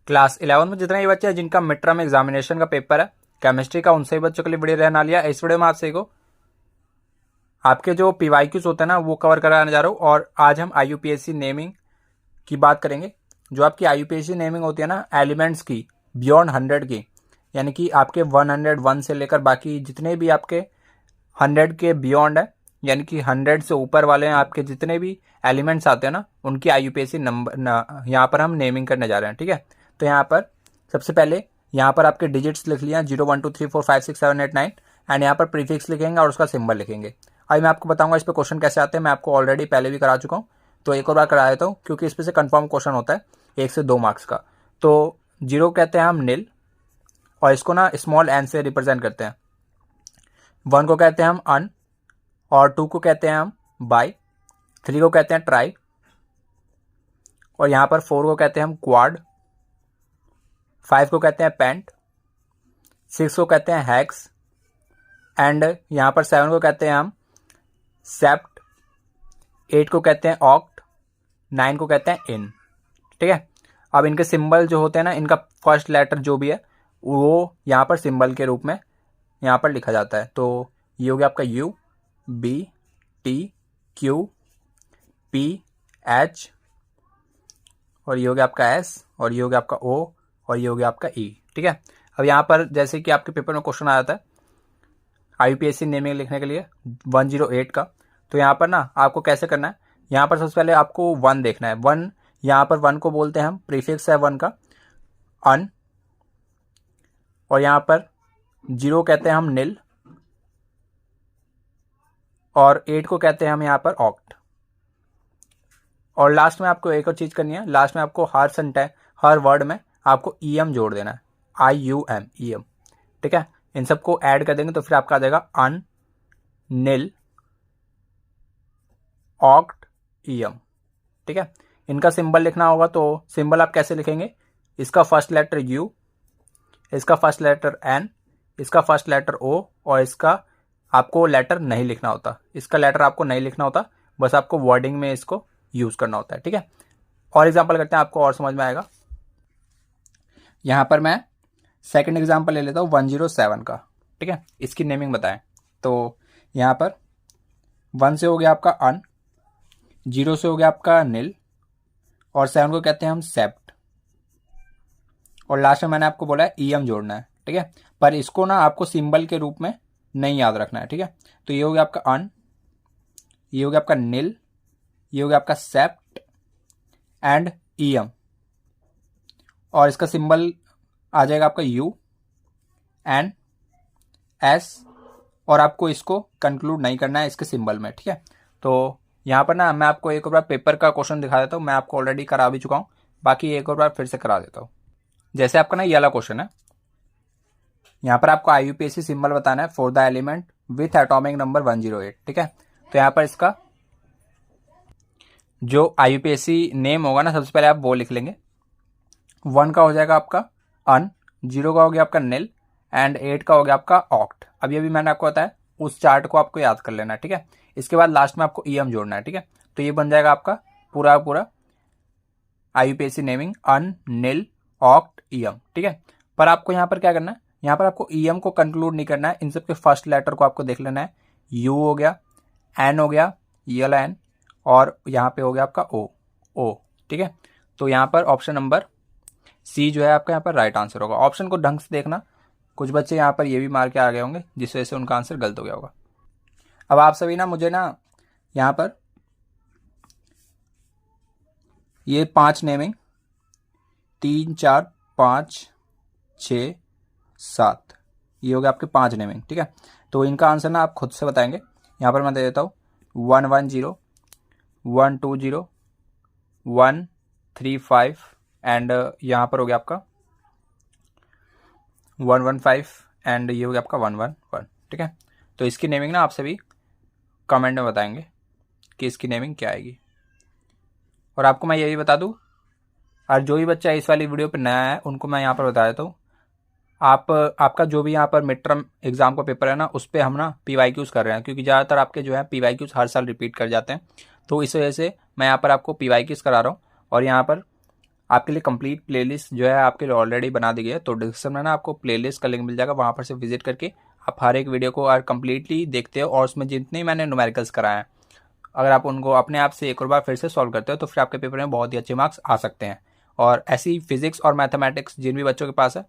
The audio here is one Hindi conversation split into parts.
क्लास 11 में जितने भी बच्चे हैं जिनका मिड टर्म एग्जामिनेशन का पेपर है केमिस्ट्री का, उनसे बच्चों के लिए वीडियो रहने वाली है। इस वीडियो में आपसे को आपके जो पीवाईक्यूज होते हैं ना वो कवर कराने जा रहा हूँ। और आज हम आईयूपीएससी नेमिंग की बात करेंगे। जो आपकी आईयूपीएससी नेमिंग होती है ना एलिमेंट्स की बियॉन्ड 100 की, यानी कि आपके 101 से लेकर बाकी जितने भी आपके 100 के बियॉन्ड है, यानी कि 100 से ऊपर वाले हैं आपके जितने भी एलिमेंट्स आते हैं ना, उनकी आईयूपीएससी नंबर यहाँ पर हम नेमिंग करने जा रहे हैं। ठीक है, तो यहाँ पर सबसे पहले यहाँ पर आपके डिजिट्स लिख लिया 0 1 2 3 4 5 6 7 8 9 एंड यहाँ पर प्रीफिक्स लिखेंगे और उसका सिंबल लिखेंगे। अभी मैं आपको बताऊंगा इस पर क्वेश्चन कैसे आते हैं। मैं आपको ऑलरेडी पहले भी करा चुका हूँ, तो एक और बार करा देता हूँ क्योंकि इस पर से कन्फर्म क्वेश्चन होता है 1 से 2 मार्क्स का। तो 0 कहते हैं हम नील और इसको ना स्मॉल एन से रिप्रेजेंट करते हैं। 1 को कहते हैं हम अन और 2 को कहते हैं हम बाई, 3 को कहते हैं ट्राई और यहाँ पर 4 को कहते हैं हम क्वाड, 5 को कहते हैं पेंट, 6 को कहते हैं हैक्स एंड यहाँ पर 7 को कहते हैं हम सेप्ट, 8 को कहते हैं ऑक्ट, 9 को कहते हैं इन। ठीक है, अब इनके सिंबल जो होते हैं ना, इनका फर्स्ट लेटर जो भी है वो यहाँ पर सिंबल के रूप में यहाँ पर लिखा जाता है। तो ये हो गया आपका U, B, T, Q, P, H और ये हो गया आपका एस और ये हो गया आपका ओ और ये हो गया आपका ई। ठीक है, अब यहाँ पर जैसे कि आपके पेपर में क्वेश्चन आया था आईयूपीएससी नेमिंग लिखने के लिए 108 का, तो यहाँ पर ना आपको कैसे करना है, यहाँ पर सबसे पहले आपको 1 देखना है। 1 यहाँ पर 1 को बोलते हैं हम, प्रीफिक्स है 1 का अन और यहाँ पर 0 कहते हैं हम नील और 8 को कहते हैं हम यहाँ पर ऑक्ट। और लास्ट में आपको एक और चीज़ करनी है, लास्ट में आपको हर वर्ड में आपको ईएम जोड़ देना है, IUM ईएम। ठीक है, इन सबको ऐड कर देंगे तो फिर आपका आ जाएगा अन नील ऑक्ट ईएम। ठीक है, इनका सिंबल लिखना होगा तो सिंबल आप कैसे लिखेंगे, इसका फर्स्ट लेटर U, इसका फर्स्ट लेटर N, इसका फर्स्ट लेटर O और इसका आपको लेटर नहीं लिखना होता, इसका लेटर आपको नहीं लिखना होता, बस आपको वर्डिंग में इसको यूज करना होता है। ठीक है, और एग्जांपल करते हैं आपको और समझ में आएगा। यहाँ पर मैं सेकंड एग्जांपल ले लेता हूँ 107 का। ठीक है, इसकी नेमिंग बताएं। तो यहाँ पर 1 से हो गया आपका अन, 0 से हो गया आपका नील और 7 को कहते हैं हम सेप्ट और लास्ट में मैंने आपको बोला है ईएम जोड़ना है। ठीक है, पर इसको ना आपको सिंबल के रूप में नहीं याद रखना है। ठीक है, तो ये हो गया आपका अन, ये हो गया आपका नील, ये हो गया आपका सेप्ट एंड ईएम और इसका सिंबल आ जाएगा आपका U, N, S और आपको इसको कंक्लूड नहीं करना है इसके सिंबल में। ठीक है, तो यहाँ पर ना मैं आपको एक और बार पेपर का क्वेश्चन दिखा देता हूँ। मैं आपको ऑलरेडी करा भी चुका हूँ, बाकी एक और बार फिर से करा देता हूँ। जैसे आपका ना ये वाला क्वेश्चन है, यहाँ पर आपको आईयूपीएससी सिंबल बताना है for the element with atomic number 108। ठीक है, तो यहाँ पर इसका जो आईयूपीएससी नेम होगा ना सबसे पहले आप वो लिख लेंगे। 1 का हो जाएगा आपका अन, 0 का हो गया आपका नील एंड 8 का हो गया आपका ऑक्ट। अभी अभी मैंने आपको बताया उस चार्ट को आपको याद कर लेना है। ठीक है, इसके बाद लास्ट में आपको ईएम जोड़ना है। ठीक है, तो ये बन जाएगा आपका पूरा आईयूपीएससी नेमिंग अन नील ऑक्ट ईएम। ठीक है, पर आपको यहाँ पर क्या करना है, यहाँ पर आपको ईएम को कंक्लूड नहीं करना है, इन सबके फर्स्ट लेटर को आपको देख लेना है। यू हो गया, एन हो गया, ये वाला एन और यहाँ पे हो गया आपका ओ। ठीक है, तो यहाँ पर ऑप्शन नंबर सी जो है आपका यहाँ पर राइट आंसर होगा। ऑप्शन को ढंग से देखना, कुछ बच्चे यहाँ पर ये भी मार के आ गए होंगे जिस वजह से उनका आंसर गलत हो गया होगा। अब आप सभी ना मुझे ना यहाँ पर ये 5 नेमिंग 3 4 5 6 7 ये हो गया आपके 5 नेमिंग। ठीक है, तो इनका आंसर ना आप खुद से बताएंगे। यहाँ पर मैं दे देता हूँ 110 120 135 एंड यहाँ पर हो गया आपका 115 एंड ये हो गया आपका 111। ठीक है, तो इसकी नेमिंग ना आप सभी कमेंट में बताएंगे कि इसकी नेमिंग क्या आएगी। और आपको मैं ये भी बता दूँ, और जो भी बच्चा इस वाली वीडियो पर नया है उनको मैं यहाँ पर बता देता हूँ, आपका जो भी यहाँ पर मिड टर्म एग्जाम का पेपर है ना उस पर हम ना पीवाईक्यूज कर रहे हैं, क्योंकि ज़्यादातर आपके जो है पीवाईक्यूज हर साल रिपीट कर जाते हैं। तो इस वजह से मैं यहाँ पर आपको पीवाईक्यूज करा रहा हूँ और यहाँ पर आपके लिए कंप्लीट प्लेलिस्ट जो है आपके लिए ऑलरेडी बना दी गई है। तो डिस्क्रिप्शन में ना आपको प्लेलिस्ट का लिंक मिल जाएगा, वहाँ पर से विजिट करके आप हर एक वीडियो को और कंप्लीटली देखते हो और उसमें जितने मैंने न्यूमेरिकल्स कराए हैं अगर आप उनको अपने आप से एक और बार फिर से सॉल्व करते हो तो फिर आपके पेपर में बहुत ही अच्छे मार्क्स आ सकते हैं। और ऐसी फिजिक्स और मैथमेटिक्स जिन भी बच्चों के पास है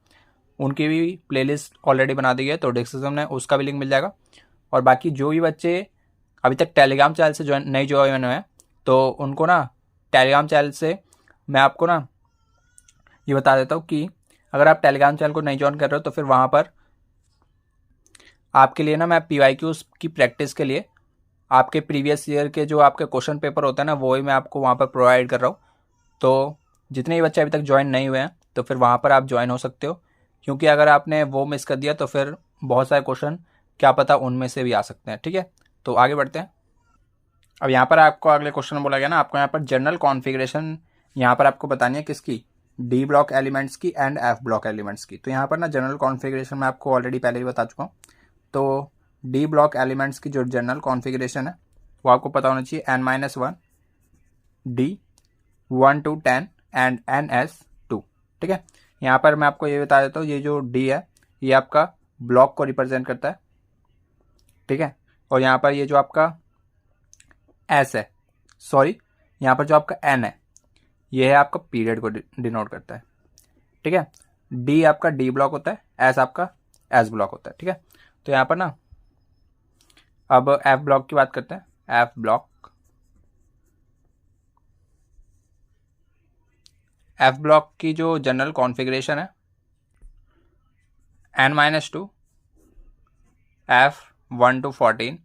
उनकी भी प्लेलिस्ट ऑलरेडी बना दी गई है, तो डिस्क्रिप्शन में उसका भी लिंक मिल जाएगा। और बाकी जो भी बच्चे अभी तक टेलीग्राम चैनल से ज्वाइन हुए हैं तो उनको ना टेलीग्राम चैनल से मैं आपको ना ये बता देता हूँ कि अगर आप टेलीग्राम चैनल को नहीं ज्वाइन कर रहे हो तो फिर वहाँ पर आपके लिए ना मैं PYQs की प्रैक्टिस के लिए आपके प्रीवियस ईयर के जो आपके क्वेश्चन पेपर होते हैं ना वो ही मैं आपको वहाँ पर प्रोवाइड कर रहा हूँ। तो जितने भी बच्चे अभी तक ज्वाइन नहीं हुए हैं तो फिर वहाँ पर आप ज्वाइन हो सकते हो, क्योंकि अगर आपने वो मिस कर दिया तो फिर बहुत सारे क्वेश्चन क्या पता उनमें से भी आ सकते हैं। ठीक है, तो आगे बढ़ते हैं। अब यहाँ पर आपको अगले क्वेश्चन बोला गया ना, आपको यहाँ पर जनरल कॉन्फ़िगरेशन यहाँ पर आपको बतानी है किसकी, डी ब्लॉक एलिमेंट्स की एंड एफ ब्लॉक एलिमेंट्स की। तो यहाँ पर ना जनरल कॉन्फ़िगरेशन मैं आपको ऑलरेडी पहले ही बता चुका हूँ। तो डी ब्लॉक एलिमेंट्स की जो जनरल कॉन्फ़िगरेशन है वो आपको पता होना चाहिए n-1 D 1 to 10 and ns2। ठीक है, यहाँ पर मैं आपको ये बता देता हूँ, ये जो D है ये आपका ब्लॉक को रिप्रेजेंट करता है। ठीक है, और यहाँ पर ये जो आपका S है, सॉरी यहाँ पर जो आपका N है ये है आपका पीरियड को डिनोट करता है। ठीक है, D आपका D ब्लॉक होता है, S आपका S ब्लॉक होता है। ठीक है, तो यहाँ पर ना अब F ब्लॉक की बात करते हैं। F ब्लॉक की जो जनरल कॉन्फ़िगरेशन है n-2 F 1 to 14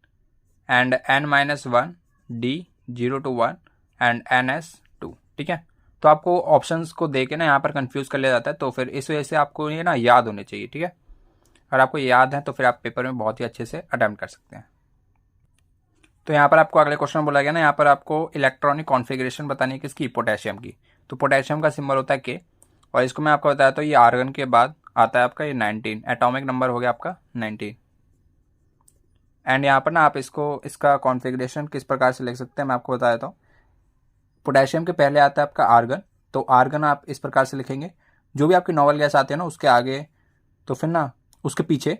and n-1 D 0 to 1 and ns2। ठीक है, तो आपको ऑप्शंस को दे के ना यहाँ पर कंफ्यूज कर लिया जाता है, तो फिर इस वजह से आपको ये ना याद होने चाहिए। ठीक है, अगर आपको याद है तो फिर आप पेपर में बहुत ही अच्छे से अटेम्प्ट कर सकते हैं। तो यहाँ पर आपको अगले क्वेश्चन में बोला गया ना, यहाँ पर आपको इलेक्ट्रॉनिक कॉन्फ़िगरेशन बतानी है किसकी, पोटेशियम की। तो पोटेशियम का सिंबल होता है K, और इसको मैं आपको बताया तो ये आर्गन के बाद आता है आपका ये 19, एटॉमिक नंबर हो गया आपका 19। एंड यहाँ पर ना आप इसका कॉन्फ़िगरेशन किस प्रकार से लिख सकते हैं मैं आपको बता देता हूँ। पोटेशियम के पहले आता है आपका आर्गन, तो आर्गन आप इस प्रकार से लिखेंगे, जो भी आपकी नॉवल गैस आती है ना उसके आगे तो फिर ना उसके पीछे,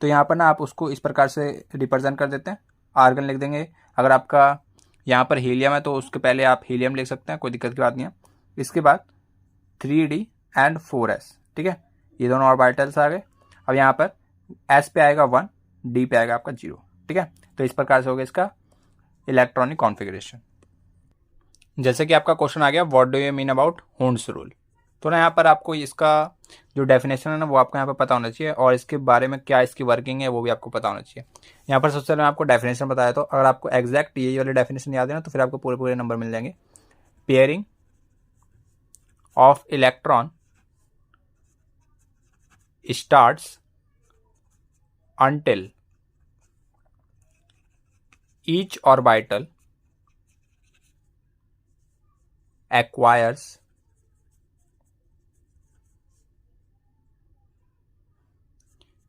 तो यहाँ पर ना आप उसको इस प्रकार से रिप्रेजेंट कर देते हैं, आर्गन लिख देंगे। अगर आपका यहाँ पर हीलियम है तो उसके पहले आप हीलियम लिख सकते हैं, कोई दिक्कत की बात नहीं है। इसके बाद 3D एंड 4s। ठीक है, ये दोनों ऑर्बिटल्स आ गए। अब यहाँ पर S पे आएगा 1, D पे आएगा आपका 0। ठीक है, तो इस प्रकार से हो गया इसका इलेक्ट्रॉनिक कॉन्फ़िगरेशन। जैसे कि आपका क्वेश्चन आ गया what do you mean about Hund's rule, तो ना यहाँ पर आपको इसका जो डेफिनेशन है ना वो आपको यहाँ पर पता होना चाहिए, और इसके बारे में क्या इसकी वर्किंग है वो भी आपको पता होना चाहिए। यहाँ पर सबसे पहले मैं आपको डेफिनेशन बताया, तो अगर आपको एग्जैक्ट ये वाले डेफिनेशन याद है ना तो फिर आपको पूरे पूरे नंबर मिल जाएंगे। Pairing of electron starts until each orbital acquires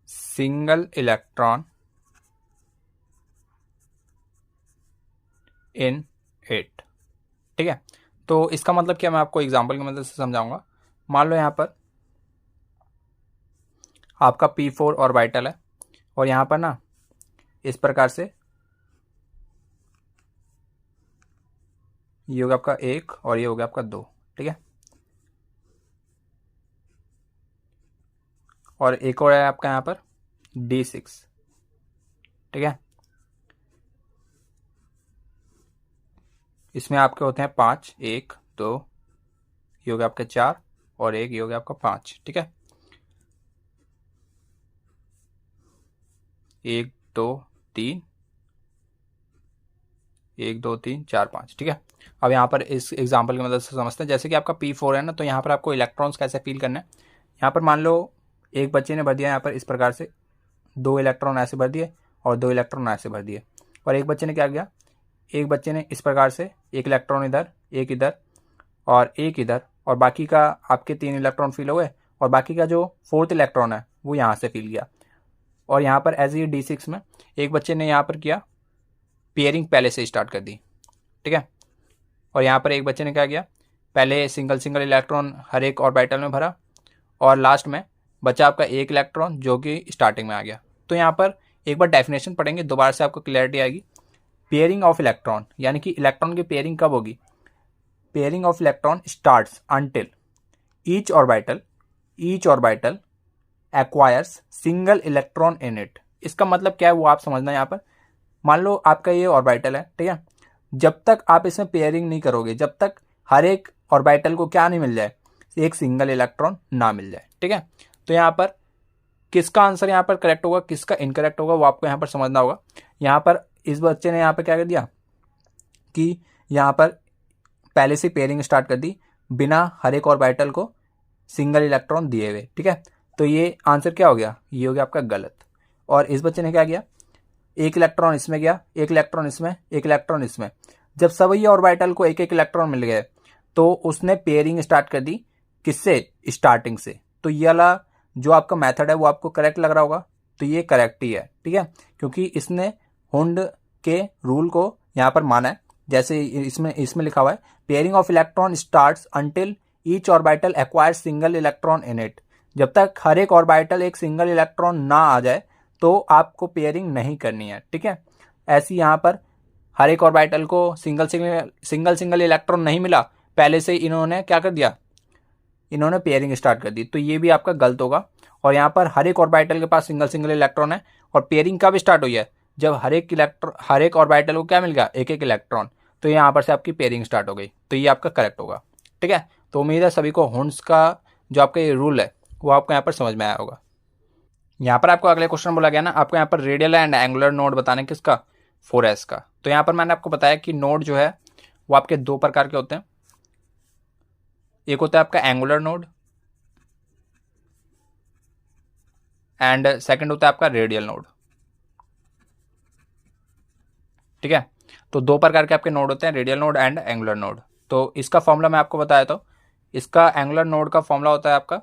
single electron in it। ठीक है, तो इसका मतलब क्या, मैं आपको एग्जांपल की मदद से समझाऊंगा। मान लो यहाँ पर आपका P4 ऑर्बिटल है और यहाँ पर ना इस प्रकार से ये हो गया आपका 1 और ये हो गया आपका 2। ठीक है, और एक और है आपका यहाँ पर D6। ठीक है, इसमें आपके होते हैं 5, 1 2, ये हो गया आपके 4 और 1 ये हो गया आपका 5। ठीक है, 1 2 3, 1 2 3 4 5। ठीक है, अब यहाँ पर इस एग्जांपल की मदद से समझते हैं। जैसे कि आपका P4 है ना, तो यहाँ पर आपको इलेक्ट्रॉन्स कैसे फील करना है। यहाँ पर मान लो एक बच्चे ने भर दिया यहाँ पर इस प्रकार से, 2 इलेक्ट्रॉन ऐसे भर दिए और 2 इलेक्ट्रॉन ऐसे भर दिए, और एक बच्चे ने क्या किया, एक बच्चे ने इस प्रकार से 1 इलेक्ट्रॉन इधर, 1 इधर और 1 इधर, और बाकी का आपके 3 इलेक्ट्रॉन फील हुए, और बाकी का जो 4th इलेक्ट्रॉन है वो यहाँ से फील किया। और यहाँ पर एज ये D6 में एक बच्चे ने यहाँ पर किया पेयरिंग पहले से स्टार्ट कर दी। ठीक है, और यहाँ पर एक बच्चे ने क्या किया, पहले सिंगल सिंगल इलेक्ट्रॉन हर एक ऑर्बिटल में भरा और लास्ट में बचा आपका एक इलेक्ट्रॉन जो कि स्टार्टिंग में आ गया। तो यहाँ पर एक बार डेफिनेशन पढ़ेंगे, दोबारा से आपको क्लैरिटी आएगी। पेयरिंग ऑफ इलेक्ट्रॉन यानी कि इलेक्ट्रॉन की पेयरिंग कब होगी? Pairing of electron starts until each orbital acquires single electron in it. इसका मतलब क्या है वो आप समझना। यहाँ पर मान लो आपका ये ऑर्बिटल है, ठीक है, जब तक आप इसमें पेयरिंग नहीं करोगे, जब तक हर एक ऑर्बिटल को क्या नहीं मिल जाए, एक सिंगल इलेक्ट्रॉन ना मिल जाए, ठीक है। तो यहाँ पर किसका आंसर यहाँ पर करेक्ट होगा, किसका इनकरेक्ट होगा वो आपको यहाँ पर समझना होगा। यहाँ पर इस बच्चे ने यहाँ पर क्या कर दिया कि यहाँ पर पहले से पेयरिंग स्टार्ट कर दी बिना हर एक ऑर्बिटल को सिंगल इलेक्ट्रॉन दिए हुए, ठीक है। तो ये आंसर क्या हो गया, ये हो गया आपका गलत। और इस बच्चे ने क्या किया, एक इलेक्ट्रॉन इसमें गया, एक इलेक्ट्रॉन इसमें, एक इलेक्ट्रॉन इसमें। जब सभी ऑर्बिटल को एक एक इलेक्ट्रॉन मिल गए तो उसने पेयरिंग स्टार्ट कर दी, किससे, स्टार्टिंग से। तो ये वाला जो आपका मेथड है वो आपको करेक्ट लग रहा होगा, तो ये करेक्ट ही है, ठीक है, क्योंकि इसने हुंड के रूल को यहाँ पर माना है। जैसे इसमें लिखा हुआ है pairing of electron starts until each orbital acquires single electron in it. जब तक हर एक ऑर्बिटल एक सिंगल इलेक्ट्रॉन ना आ जाए तो आपको पेयरिंग नहीं करनी है, ठीक है। ऐसी यहाँ पर हर एक ऑर्बिटल को सिंगल इलेक्ट्रॉन नहीं मिला, पहले से इन्होंने क्या कर दिया, इन्होंने पेयरिंग स्टार्ट कर दी, तो ये भी आपका गलत होगा। और यहाँ पर हर एक ऑर्बिटल के पास सिंगल इलेक्ट्रॉन है और पेयरिंग कब स्टार्ट हुई है, जब हर एक ऑर्बिटल को क्या मिल गया, एक एक इलेक्ट्रॉन, तो यहाँ पर से आपकी पेयरिंग स्टार्ट हो गई, तो ये आपका करेक्ट होगा, ठीक है। तो उम्मीद है सभी को हुंड्स का जो आपका ये रूल है वो आपको यहाँ पर समझ में आया होगा। यहाँ पर आपको अगले क्वेश्चन बोला गया ना, आपको यहाँ पर रेडियल एंड एंगुलर नोड बताने किसका, 4s का। तो यहाँ पर मैंने आपको बताया कि नोड जो है वो आपके दो प्रकार के होते हैं, एक होता है आपका एंगुलर नोड एंड सेकंड होता है आपका रेडियल नोड, ठीक है। तो दो प्रकार के आपके नोड होते हैं, radial node and angular node. तो इसका फॉर्मूला मैं आपको बताया था, इसका एंगुलर नोड का फॉर्मूला होता है आपका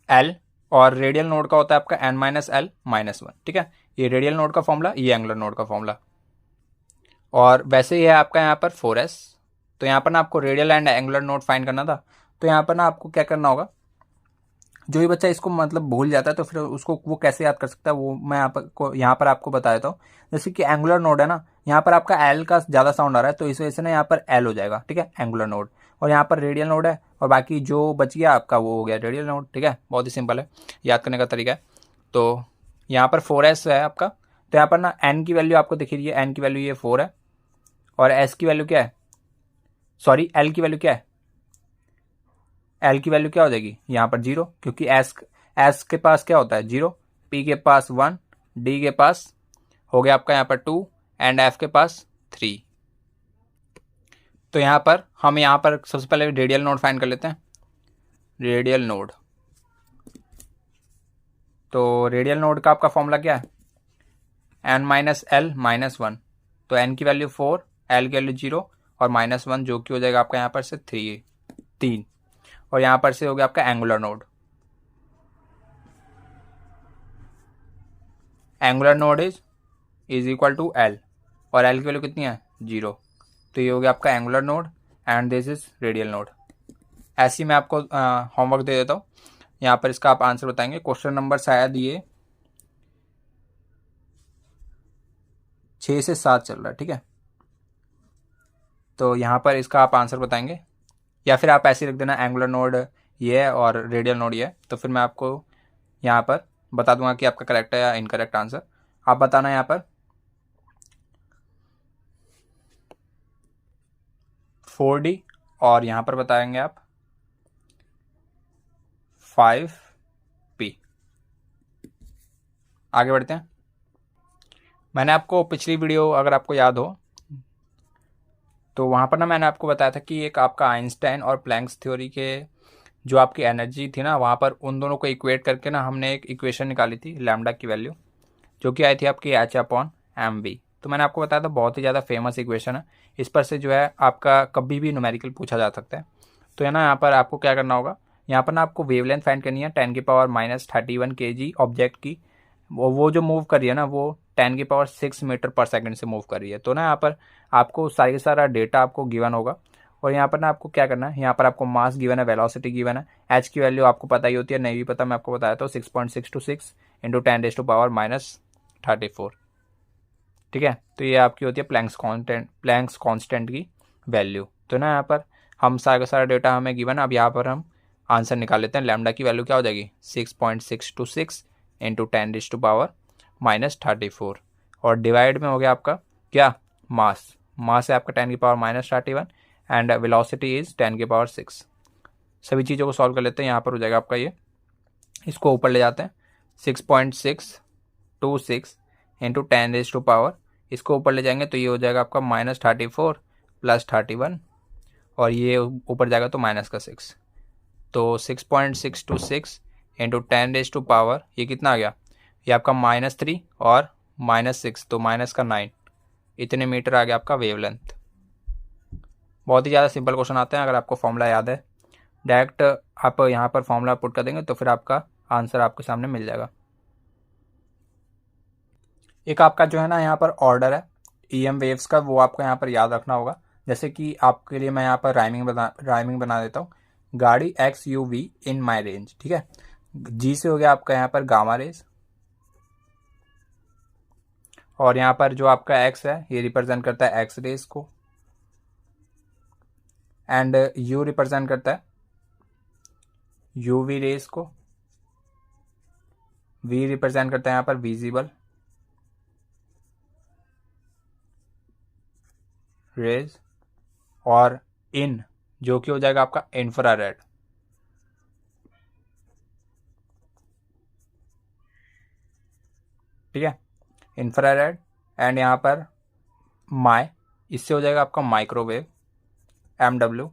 L और रेडियल नोड का होता है आपका n-l-1, ठीक है। ये रेडियल नोड का फॉर्मूला, ये एंगुलर नोड का फॉर्मूला। और वैसे ही है आपका यहाँ पर 4s। तो यहाँ पर ना आपको radial and angular node find करना था, तो यहाँ पर ना आपको क्या करना होगा, जो ही बच्चा इसको मतलब भूल जाता है तो फिर उसको वो कैसे याद कर सकता है वो मैं यहाँ पर आपको बता देता हूँ। जैसे कि एंगुलर नोड है ना, यहाँ पर आपका एल का ज़्यादा साउंड आ रहा है तो इस वजह से ना यहाँ पर एल हो जाएगा, ठीक है, एंगुलर नोड। और यहाँ पर रेडियल नोड है और बाकी जो बच गया आपका वो हो गया रेडियल नोड, ठीक है। बहुत ही सिंपल है, याद करने का तरीका है। तो यहाँ पर 4s है आपका, तो यहाँ पर ना n की वैल्यू आपको दिख रही है, n की वैल्यू ये 4 है और s की वैल्यू क्या है, सॉरी l की वैल्यू क्या है, L की वैल्यू क्या हो जाएगी यहाँ पर 0, क्योंकि S के पास क्या होता है 0, P के पास 1, D के पास हो गया आपका यहाँ पर 2 एंड F के पास 3। तो यहाँ पर हम यहाँ पर सबसे पहले रेडियल नोड फाइंड कर लेते हैं, रेडियल नोड। तो रेडियल नोड का आपका फॉर्मूला क्या है, n-l-1। तो n की वैल्यू 4, l की वैल्यू 0 और -1 जो कि हो जाएगा आपका यहाँ पर से 3। और यहाँ पर से हो गया आपका angular node, angular node is equal to l और l की वैल्यू कितनी है 0। तो ये हो गया आपका angular node and this is radial node. ऐसे ही मैं आपको होमवर्क दे देता हूँ, यहाँ पर इसका आप आंसर बताएंगे। क्वेश्चन नंबर शायद ये 6 से 7 चल रहा है, ठीक है। तो यहाँ पर इसका आप आंसर बताएंगे या फिर आप ऐसे लिख देना एंगुलर नोड ये है और रेडियल नोड ये है, तो फिर मैं आपको यहाँ पर बता दूंगा कि आपका करेक्ट है या इनकरेक्ट आंसर। आप बताना यहाँ पर 4D और यहाँ पर बताएंगे आप 5P। आगे बढ़ते हैं। मैंने आपको पिछली वीडियो अगर आपको याद हो तो वहाँ पर ना मैंने आपको बताया था कि एक आपका आइंस्टाइन और प्लैंक्स थ्योरी के जो आपकी एनर्जी थी ना, वहाँ पर उन दोनों को इक्वेट करके ना हमने एक इक्वेशन निकाली थी लैम्डा की वैल्यू, जो कि आई थी आपकी H/mv। तो मैंने आपको बताया था बहुत ही ज़्यादा फेमस इक्वेशन है, इस पर से जो है आपका कभी भी न्यूमेरिकल पूछा जा सकता है। तो है ना, यहाँ पर आपको क्या करना होगा, यहाँ पर ना आपको वेवलेंथ फाइंड करनी है 10⁻³ kg ऑब्जेक्ट की। वो जो मूव कर रही है ना वो 10⁶ मीटर पर सेकंड से मूव कर रही है। तो ना यहाँ पर आपको सारा डेटा आपको गिवन होगा और यहाँ पर ना आपको क्या करना है, यहाँ पर आपको मास गिवन है, वेलोसिटी गिवन है, एच की वैल्यू आपको पता ही होती है, नहीं भी पता मैं आपको बताया था 6.626 इंटू 10⁻⁻34। ठीक है, तो ये आपकी होती है प्लैंक्स कांस्टेंट की वैल्यू। तो ना यहाँ पर हम सारा डेटा हमें गिवन है। अब यहाँ पर हम आंसर निकाल लेते हैं। लैम्डा की वैल्यू क्या हो जाएगी 6.626 इंटू 10⁻⁻34 और डिवाइड में हो गया आपका क्या मास है आपका 10⁻31 एंड वेलोसिटी इज 10⁶। सभी चीज़ों को सॉल्व कर लेते हैं। यहाँ पर हो जाएगा आपका ये, इसको ऊपर ले जाते हैं 6.626 इंटू 10⁻, इसको ऊपर ले जाएंगे तो ये हो जाएगा आपका -34 + 31 और ये ऊपर जाएगा तो -6। तो 6.626 इंटू 10⁻, ये कितना आ गया, ये आपका -3 और -6 तो -9, इतने मीटर आ गया आपका वेवलेंथ। बहुत ही ज़्यादा सिंपल क्वेश्चन आते हैं। अगर आपको फॉर्मूला याद है डायरेक्ट आप यहाँ पर फॉर्मूला पुट कर देंगे तो फिर आपका आंसर आपके सामने मिल जाएगा। एक आपका जो है ना यहाँ पर ऑर्डर है EM वेव्स का, वो आपको यहाँ पर याद रखना होगा। जैसे कि आपके लिए मैं यहाँ पर राइमिंग बना देता हूँ। गाड़ी XUV इन माई रेंज, ठीक है। G से हो गया आपका यहाँ पर गामा रेज और यहाँ पर जो आपका X है ये रिप्रेजेंट करता है एक्स रेज को एंड U रिप्रेजेंट करता है UV रेज को, V रिप्रेजेंट करता है यहाँ पर विजिबल रेज और इन जो कि हो जाएगा आपका इंफ्रारेड। ठीक है, इंफ्रारेड एंड यहाँ पर माई, इससे हो जाएगा आपका माइक्रोवेव MW।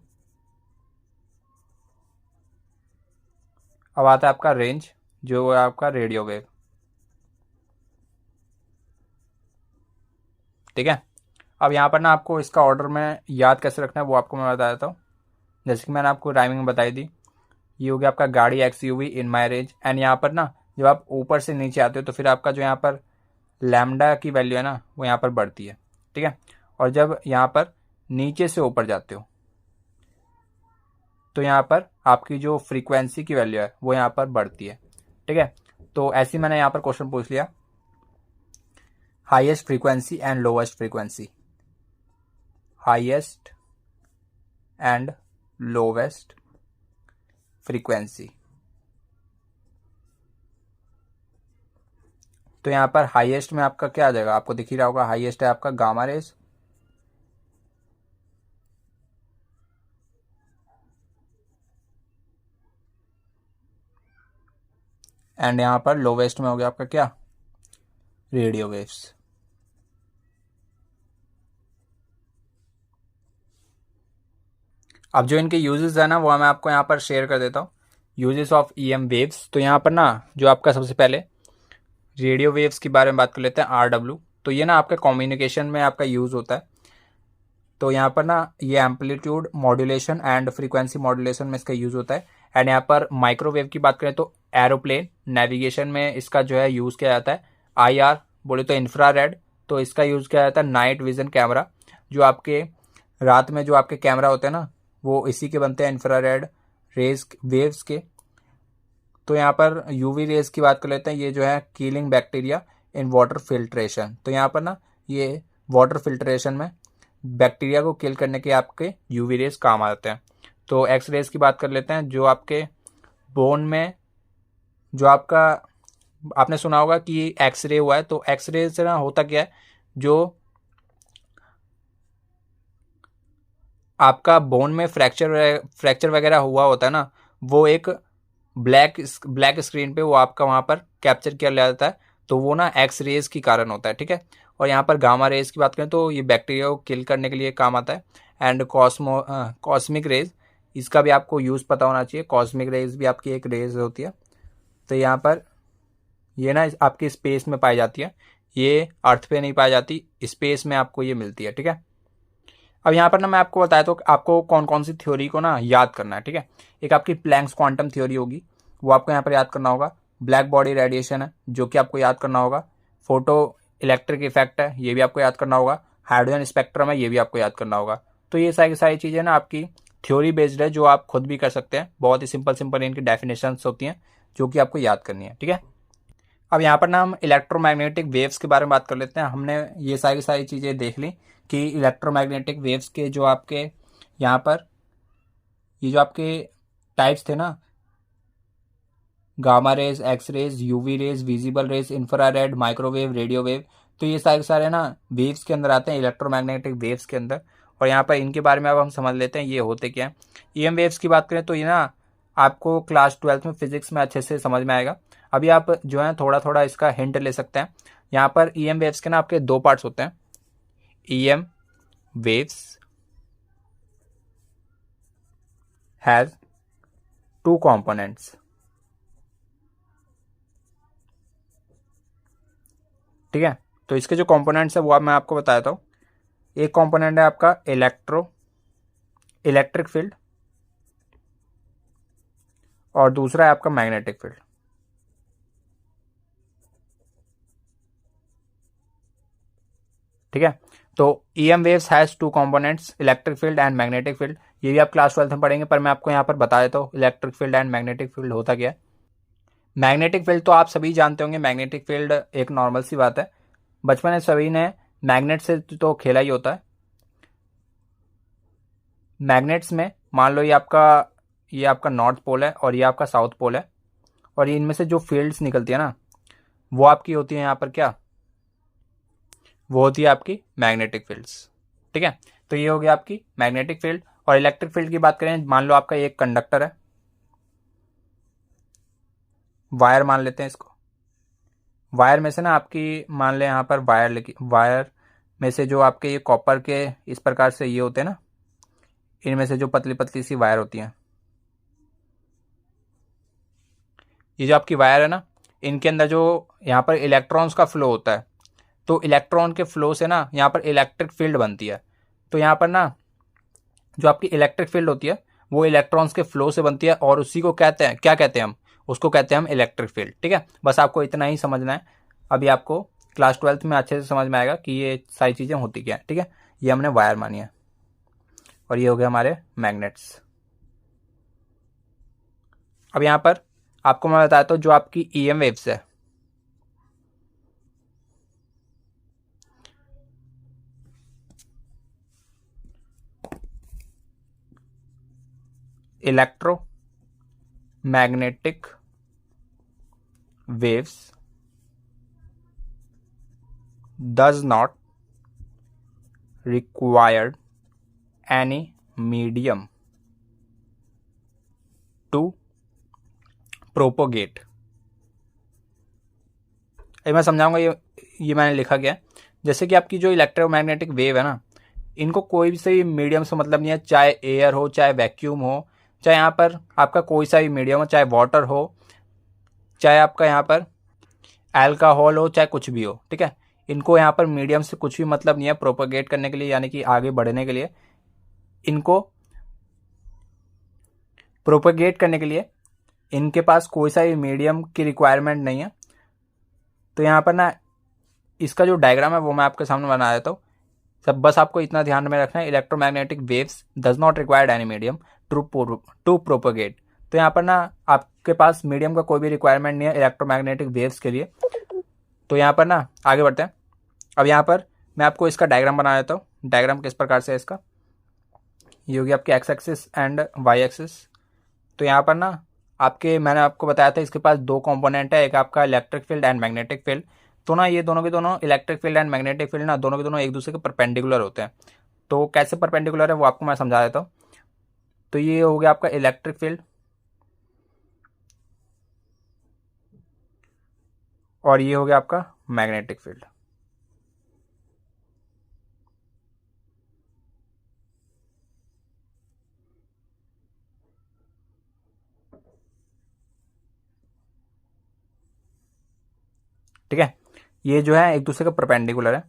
अब आता है आपका रेंज जो है आपका रेडियो वेव। ठीक है, अब यहाँ पर ना आपको इसका ऑर्डर में याद कैसे रखना है वो आपको मैं बता देता हूँ। जैसे कि मैंने आपको राइमिंग बताई थी, ये हो गया आपका गाड़ी XUV in my range and यहाँ पर ना जब आप ऊपर से नीचे आते हो तो फिर आपका जो यहाँ पर लैम्डा की वैल्यू है ना वो यहाँ पर बढ़ती है। ठीक है, और जब यहाँ पर नीचे से ऊपर जाते हो तो यहाँ पर आपकी जो फ्रीक्वेंसी की वैल्यू है वो यहाँ पर बढ़ती है। ठीक है, तो ऐसे मैंने यहाँ पर क्वेश्चन पूछ लिया, highest frequency and lowest frequency, highest and lowest frequency. तो यहाँ पर हाईएस्ट में आपका क्या आ जाएगा, आपको दिख ही रहा होगा, हाईएस्ट है आपका गामा रेज एंड यहाँ पर लोवेस्ट में हो गया आपका क्या रेडियो वेव्स। अब जो इनके यूजेस है ना वो मैं आपको यहाँ पर शेयर कर देता हूँ, यूजेस ऑफ EM वेव्स। तो यहाँ पर ना जो आपका सबसे पहले रेडियो वेव्स के बारे में बात कर लेते हैं, RW। तो ये ना आपका कम्युनिकेशन में आपका यूज़ होता है। तो यहाँ पर ना ये amplitude modulation and frequency modulation में इसका यूज़ होता है। एंड यहाँ पर माइक्रोवेव की बात करें तो एरोप्लेन नेविगेशन में इसका जो है यूज़ किया जाता है। IR बोले तो इंफ्रारेड, तो इसका यूज़ किया जाता है नाइट विजन कैमरा, जो आपके रात में जो आपके कैमरा होते हैं ना वो इसी के बनते हैं, इंफ्रारेड रेज वेव्स के। तो यहाँ पर UV रेज की बात कर लेते हैं, ये जो है killing bacteria in water filtration. तो यहाँ पर ना ये वाटर फिल्ट्रेशन में बैक्टीरिया को किल करने के आपके UV रेज काम आते हैं। तो एक्स रेज की बात कर लेते हैं, जो आपके बोन में जो आपका आपने सुना होगा कि एक्सरे हुआ है, तो एक्सरे से ना होता क्या है, जो आपका बोन में फ्रैक्चर वगैरह हुआ होता है ना वो एक ब्लैक स्क्रीन पे वो आपका वहाँ पर कैप्चर किया जाता है, तो वो ना एक्स रेज की कारण होता है। ठीक है, और यहाँ पर गामा रेज की बात करें तो ये बैक्टीरिया को किल करने के लिए काम आता है। एंड कॉस्मिक रेज, इसका भी आपको यूज़ पता होना चाहिए, कॉस्मिक रेज भी आपकी एक रेज होती है। तो यहाँ पर ये ना आपकी स्पेस में पाई जाती है, ये अर्थ पे नहीं पाई जाती, स्पेस में आपको ये मिलती है। ठीक है, अब यहाँ पर ना मैं आपको बताया तो आपको कौन कौन सी थ्योरी को ना याद करना है। ठीक है, एक आपकी प्लैंक्स क्वांटम थ्योरी होगी, वो आपको यहाँ पर याद करना होगा। ब्लैक बॉडी रेडिएशन है जो कि आपको याद करना होगा। फोटो इलेक्ट्रिक इफेक्ट है, ये भी आपको याद करना होगा। हाइड्रोजन स्पेक्ट्रम है, ये भी आपको याद करना होगा। तो ये सारी सारी चीज़ें ना आपकी थ्योरी बेस्ड है, जो आप खुद भी कर सकते हैं। बहुत ही सिंपल सिंपल इनकी डेफिनेशंस होती हैं जो कि आपको याद करनी है, ठीक है। अब यहाँ पर ना हम इलेक्ट्रोमैग्नेटिक वेव्स के बारे में बात कर लेते हैं। हमने ये सारी सारी चीज़ें देख ली कि इलेक्ट्रोमैग्नेटिक वेव्स के जो आपके यहाँ पर ये जो आपके टाइप्स थे ना, gamma rays, X rays, UV rays, visible rays, infrared, microwave, radio wave, तो ये सारे सारे ना वेव्स के अंदर आते हैं, इलेक्ट्रोमैग्नेटिक वेव्स के अंदर। और यहाँ पर इनके बारे में अब हम समझ लेते हैं ये होते क्या हैं। ईएम वेव्स की बात करें तो ये ना आपको क्लास 12th में फिजिक्स में अच्छे से समझ में आएगा। अभी आप जो है थोड़ा थोड़ा इसका हिंट ले सकते हैं। यहाँ पर ईएम वेव्स के ना आपके दो पार्ट्स होते हैं। EM waves has two components, ठीक है। तो इसके जो कंपोनेंट्स है वो अब मैं आपको बताता हूँ। एक कंपोनेंट है आपका इलेक्ट्रिक फील्ड, और दूसरा है आपका मैग्नेटिक फील्ड, ठीक है। तो EM waves has two components, electric field and magnetic field. ये भी आप क्लास 12th में पढ़ेंगे, पर मैं आपको यहाँ पर बता देता हूँ electric field and magnetic field होता क्या है। मैग्नेटिक फील्ड तो आप सभी जानते होंगे। मैग्नेटिक फील्ड एक नॉर्मल सी बात है, बचपन में सभी ने मैग्नेट से तो खेला ही होता है। मैग्नेट्स में मान लो ये आपका नॉर्थ पोल है और ये आपका साउथ पोल है, और ये इनमें से जो फील्ड्स निकलती है ना वो आपकी होती है यहाँ पर क्या, वो होती है आपकी मैग्नेटिक फील्ड्स, ठीक है। तो ये हो गया आपकी मैग्नेटिक फील्ड। और इलेक्ट्रिक फील्ड की बात करें, मान लो आपका एक कंडक्टर है, वायर मान लेते हैं इसको। वायर में से ना आपकी मान लें यहाँ पर वायर में से जो आपके ये कॉपर के इस प्रकार से ये होते हैं ना, इनमें से जो पतली पतली सी वायर होती हैं, ये जो आपकी वायर है ना, इनके अंदर जो यहाँ पर इलेक्ट्रॉन्स का फ्लो होता है, तो इलेक्ट्रॉन के फ्लो से ना यहाँ पर इलेक्ट्रिक फील्ड बनती है। तो यहाँ पर ना जो आपकी इलेक्ट्रिक फील्ड होती है वो इलेक्ट्रॉन्स के फ्लो से बनती है, और उसी को कहते हैं, क्या कहते हैं हम, उसको कहते हैं हम इलेक्ट्रिक फील्ड, ठीक है। बस आपको इतना ही समझना है। अभी आपको क्लास 12th में अच्छे से समझ में आएगा कि ये सारी चीज़ें होती क्या है, ठीक है। ये हमने वायर मानी है, और ये हो गया हमारे मैग्नेट्स। अब यहाँ पर आपको मैं बताता हूँ जो आपकी ईएम वेव्स है, electro magnetic waves does not require any medium to propagate। ये मैं समझाऊंगा, ये मैंने लिखा गया है। जैसे कि आपकी जो इलेक्ट्रोमैग्नेटिक वेव है ना, इनको कोई भी सही मीडियम से मतलब नहीं है, चाहे एयर हो, चाहे वैक्यूम हो, चाहे यहाँ पर आपका कोई सा भी मीडियम हो, चाहे वाटर हो, चाहे आपका यहाँ पर अल्कोहल हो, चाहे कुछ भी हो, ठीक है। इनको यहाँ पर मीडियम से कुछ भी मतलब नहीं है प्रोपोगेट करने के लिए, यानी कि आगे बढ़ने के लिए। इनको प्रोपोगेट करने के लिए इनके पास कोई सा भी मीडियम की रिक्वायरमेंट नहीं है। तो यहाँ पर ना इसका जो डायग्राम है वो मैं आपके सामने बना देता हूँ। सब बस आपको इतना ध्यान में रखना है, electromagnetic waves does not required any medium to propagate. तो यहाँ पर ना आपके पास मीडियम का कोई भी रिक्वायरमेंट नहीं है इलेक्ट्रोमैग्नेटिक वेव्स के लिए। तो यहाँ पर ना आगे बढ़ते हैं। अब यहाँ पर मैं आपको इसका डायग्राम बना देता हूँ। डायग्राम किस प्रकार से है इसका, ये होगी आपकी X axis and Y axis. तो यहाँ पर ना मैंने आपको बताया था इसके पास दो कंपोनेंट है, एक आपका electric field and magnetic field. तो ना ये दोनों के दोनों electric field and magnetic field ना दोनों के दोनों एक दूसरे के परपेंडिकुलर होते हैं। तो कैसे परपेंडिकुलर है वो आपको मैं समझा देता हूँ। तो ये हो गया आपका इलेक्ट्रिक फील्ड, और ये हो गया आपका मैग्नेटिक फील्ड। ठीक है, ये जो है एक दूसरे का परपेंडिकुलर है।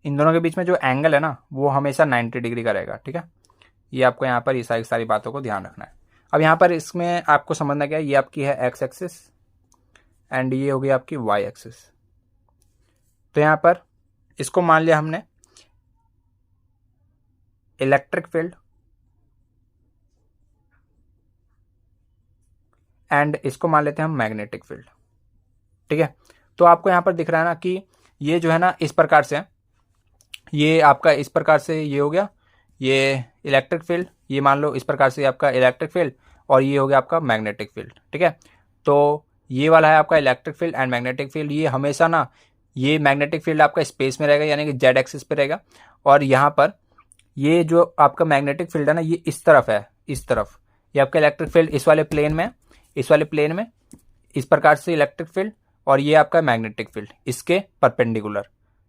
इन दोनों के बीच में जो एंगल है ना वो हमेशा 90 डिग्री का रहेगा। ठीक है, ये आपको यहाँ पर ये सारी बातों को ध्यान रखना है। अब यहाँ पर इसमें आपको समझना क्या है, ये आपकी है एक्स एक्सिस एंड ये होगी आपकी वाई एक्सिस। तो यहाँ पर इसको मान लिया हमने इलेक्ट्रिक फील्ड एंड इसको मान लेते हैं हम मैग्नेटिक फील्ड। ठीक है, तो आपको यहाँ पर दिख रहा है ना कि ये जो है ना इस प्रकार से है, ये आपका इस प्रकार से ये हो गया ये इलेक्ट्रिक फील्ड, ये मान लो इस प्रकार से आपका इलेक्ट्रिक फील्ड और ये हो गया आपका मैग्नेटिक फील्ड। ठीक है, तो ये वाला है आपका electric field and magnetic field. ये हमेशा ना ये मैग्नेटिक फील्ड आपका स्पेस में रहेगा यानी कि जेड एक्सिस पे रहेगा, और यहाँ पर ये जो आपका मैग्नेटिक फील्ड है ना ये इस तरफ है, इस तरफ। ये आपका इलेक्ट्रिक फील्ड इस वाले प्लेन में, इस वाले प्लेन में इस प्रकार से इलेक्ट्रिक फील्ड, और ये आपका मैग्नेटिक फील्ड इसके परपेंडिकुलर।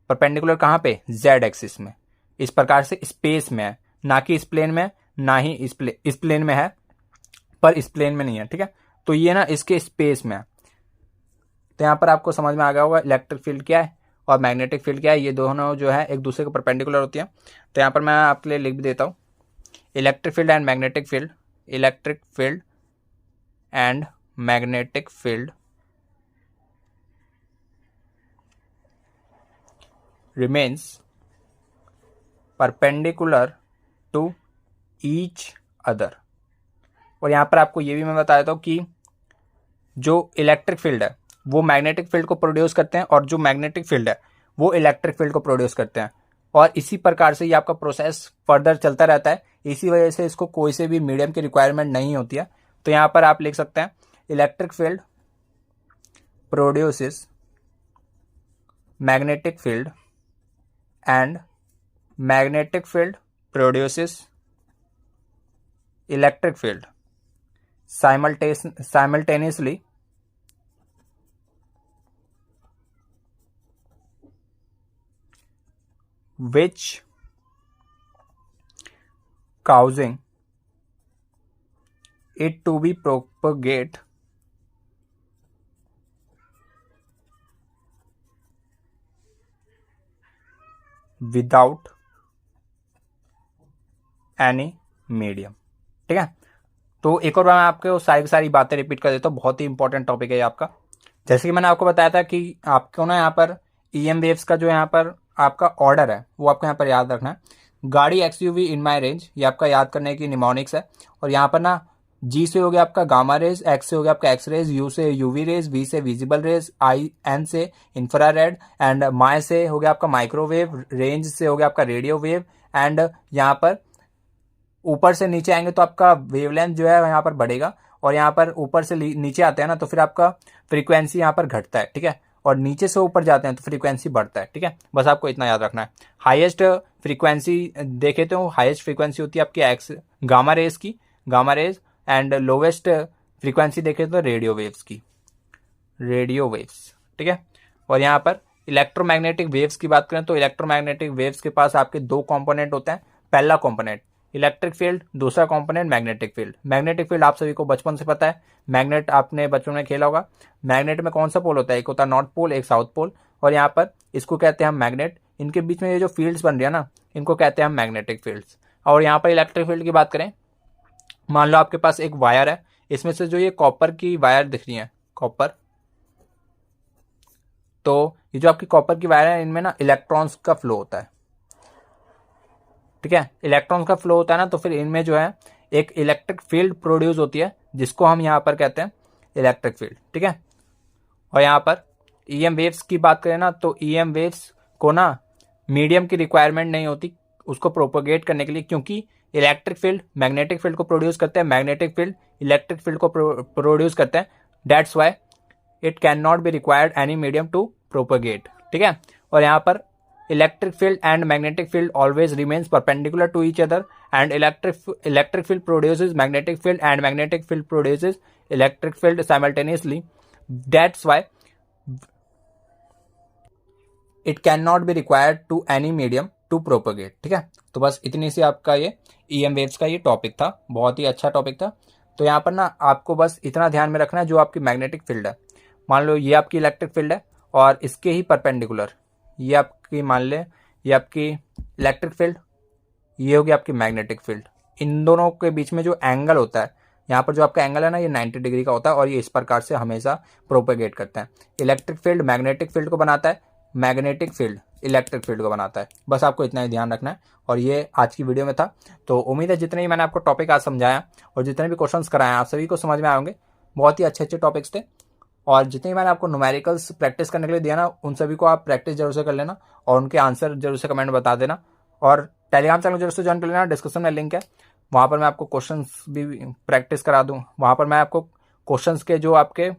परपेंडिकुलर कहाँ पे, जेड एक्सिस में, इस प्रकार से स्पेस में है, ना कि इस प्लेन में, ना ही इस प्लेन में है पर इस प्लेन में नहीं है। ठीक है, तो ये ना इसके स्पेस में है। तो यहाँ पर आपको समझ में आ गया होगा इलेक्ट्रिक फील्ड क्या है और मैग्नेटिक फील्ड क्या है, ये दोनों जो है एक दूसरे के परपेंडिकुलर होती है। तो यहाँ पर मैं आपके लिए लिख भी देता हूँ, electric field and magnetic field, electric field and magnetic field remains perpendicular to each other। और यहाँ पर आपको ये भी मैं बता देता हूँ कि जो इलेक्ट्रिक फील्ड है वो मैग्नेटिक फील्ड को प्रोड्यूस करते हैं और जो मैग्नेटिक फील्ड है वो इलेक्ट्रिक फील्ड को प्रोड्यूस करते हैं, और इसी प्रकार से ये आपका प्रोसेस फर्दर चलता रहता है। इसी वजह से इसको कोई से भी मीडियम की रिक्वायरमेंट नहीं होती है। तो यहाँ पर आप लिख सकते हैं electric field produces magnetic field and magnetic field produces electric field simultaneously, which causing it to be propagate without any medium. ठीक है, तो एक और बार मैं आपको सारी बातें रिपीट कर देता हूँ, बहुत ही इंपॉर्टेंट टॉपिक है ये आपका। जैसे कि मैंने आपको बताया था कि आपको ना यहाँ पर ईएम वेव्स का जो यहाँ पर आपका ऑर्डर है वो आपको यहाँ पर याद रखना है। गाड़ी एक्सयूवी इन माई रेंज, ये आपका याद करने की निमोनिक्स है। और यहाँ पर ना जी से हो गया आपका गामा रेज, एक्स से हो गया आपका एक्स रेज, यू से यूवी रेज, वी से विजिबल रेज, आई एन से इंफ्रारेड, एंड माई से हो गया आपका माइक्रोवेव, रेंज से हो गया आपका रेडियो वेव। एंड यहाँ पर ऊपर से नीचे आएंगे तो आपका वेवलेंथ जो है यहाँ पर बढ़ेगा, और यहाँ पर ऊपर से नीचे आते हैं ना तो फिर आपका फ्रीक्वेंसी यहाँ पर घटता है। ठीक है, और नीचे से ऊपर जाते हैं तो फ्रीक्वेंसी बढ़ता है। ठीक है, बस आपको इतना याद रखना है। हाईएस्ट फ्रीक्वेंसी देखे तो हाईएस्ट फ्रीक्वेंसी होती है आपकी एक्स गामा रेज की, gamma rays, and lowest frequency देखें तो रेडियो वेव्स की, रेडियो वेव्स। ठीक है, और यहाँ पर इलेक्ट्रोमैग्नेटिक वेव्स की बात करें तो इलेक्ट्रोमैग्नेटिक वेव्स के पास आपके दो कंपोनेंट होते हैं। पहला कंपोनेंट इलेक्ट्रिक फील्ड, दूसरा component magnetic field. Magnetic field आप सभी को बचपन से पता है, मैग्नेट आपने बचपन में खेला होगा। मैग्नेट में कौन सा पोल होता है, एक होता है नॉर्थ पोल, एक साउथ पोल, और यहाँ पर इसको कहते हैं हम मैग्नेट। इनके बीच में ये जो फील्ड्स बन रही है ना इनको कहते हैं हम मैग्नेटिक फील्ड्स। और यहाँ पर इलेक्ट्रिक फील्ड की बात करें, मान लो आपके पास एक वायर है, इसमें से जो ये कॉपर की वायर दिख रही है, कॉपर, तो ये जो आपकी कॉपर की वायर है इनमें ना इलेक्ट्रॉन्स का फ्लो होता है। ठीक है, इलेक्ट्रॉन्स का फ्लो होता है ना तो फिर इनमें जो है एक इलेक्ट्रिक फील्ड प्रोड्यूस होती है जिसको हम यहाँ पर कहते हैं इलेक्ट्रिक फील्ड। ठीक है, और यहाँ पर ईएम वेव्स की बात करें ना तो ईएम वेव्स को ना मीडियम की रिक्वायरमेंट नहीं होती उसको प्रोपोगेट करने के लिए, क्योंकि इलेक्ट्रिक फील्ड मैग्नेटिक फील्ड को प्रोड्यूस करते हैं, मैग्नेटिक फील्ड इलेक्ट्रिक फील्ड को प्रोड्यूस करते हैं। That's why it can not be required any medium to propagate. ठीक है, और यहाँ पर electric field and magnetic field always remains perpendicular to each other, and electric field produces magnetic field and magnetic field produces electric field simultaneously. That's why it can not be required to any medium to propagate. ठीक है, तो बस इतनी सी आपका ये ईएम वेव्स का ये टॉपिक था, बहुत ही अच्छा टॉपिक था। तो यहाँ पर ना आपको बस इतना ध्यान में रखना है, जो आपकी मैग्नेटिक फील्ड है, मान लो ये आपकी इलेक्ट्रिक फील्ड है और इसके ही परपेंडिकुलर ये आपकी मान ले ये आपकी इलेक्ट्रिक फील्ड, ये होगी आपकी मैग्नेटिक फील्ड। इन दोनों के बीच में जो एंगल होता है, यहाँ पर जो आपका एंगल है ना, ये 90 डिग्री का होता है और ये इस प्रकार से हमेशा प्रोपेगेट करता है। इलेक्ट्रिक फील्ड मैग्नेटिक फील्ड को बनाता है, मैग्नेटिक फील्ड इलेक्ट्रिक फील्ड को बनाता है। बस आपको इतना ही ध्यान रखना है और ये आज की वीडियो में था। तो उम्मीद है जितने ही मैंने आपको टॉपिक आज समझाया और जितने भी क्वेश्चंस कराए आप सभी को समझ में आएंगे। बहुत ही अच्छे अच्छे टॉपिक्स थे और जितने ही मैंने आपको न्यूमेरिकल्स प्रैक्टिस करने के लिए दिया ना, उन सभी को आप प्रैक्टिस जरूर से कर लेना और उनके आंसर जरूर से कमेंट बता देना। और टेलीग्राम चैनल जरूर से ज्वाइन कर लेना, डिस्क्रिप्शन में लिंक है, वहाँ पर मैं आपको क्वेश्चंस भी प्रैक्टिस करा दूँ। वहाँ पर मैं आपको क्वेश्चंस के जो आपके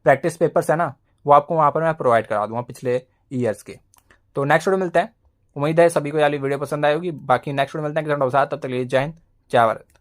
प्रैक्टिस पेपर्स है ना, वो आपको वहाँ पर मैं प्रोवाइड करा दूँगा पिछले ईयर्स के। तो नेक्स्ट वीडियो मिलते हैं। उम्मीद है सभी को ये वाली वीडियो पसंद आई होगी। बाकी नेक्स्ट वीडियो मिलते हैं किसी और के साथ, तब तक के लिए जय हिंद, जय भारत।